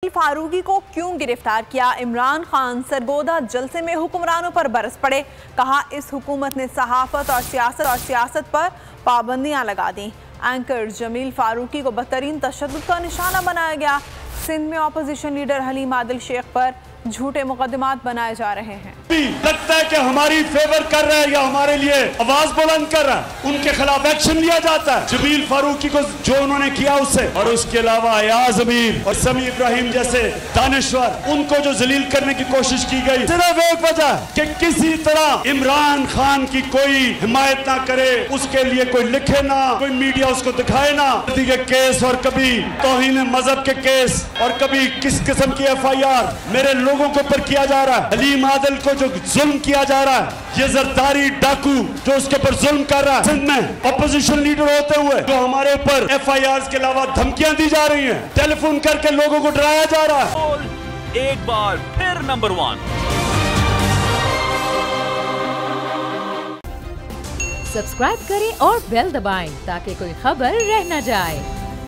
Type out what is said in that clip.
फारूकी को क्यों गिरफ्तार किया? इमरान खान सरगोदा जलसे में हुक्मरानों पर बरस पड़े। कहा इस हुकूमत ने सहाफत और सियासत पर पाबंदियां लगा दी। एंकर जमील फारूकी को बदतरीन तशद्दुद का निशाना बनाया गया। सिंध में अपोजिशन लीडर हलीम आदिल शेख पर झूठे मुकदमात बनाए जा रहे हैं। लगता है कि हमारी फेवर कर रहा है या हमारे लिए आवाज बुलंद कर रहा है, उनके खिलाफ एक्शन लिया जाता है। जमील फारूकी को जो उन्होंने किया उससे, और उसके अलावा अयाज अमीर और समी इब्राहिम जैसे दानश्वर, उनको जो जलील करने की कोशिश की गई, सिर्फ एक वजह कि किसी तरह इमरान खान की कोई हिमायत ना करे, उसके लिए कोई लिखे ना, कोई मीडिया उसको दिखाए ना। के केस और कभी तौहीन मजहब के केस और कभी किस किस्म की FIR मेरे लोगों के ऊपर किया जा रहा है। हलीम आदिल को जो जुल्म किया जा रहा है, ये जरदारी डाकू जो उसके ऊपर जुल्म कर रहा है, सिंध में अपोजिशन लीडर होते हुए जो हमारे ऊपर FIRs के अलावा धमकियां दी जा रही हैं, टेलीफोन करके लोगों को डराया जा रहा है। एक बार फिर नंबर 1 सब्सक्राइब करें और बेल दबाएं ताकि कोई खबर रह न जाए।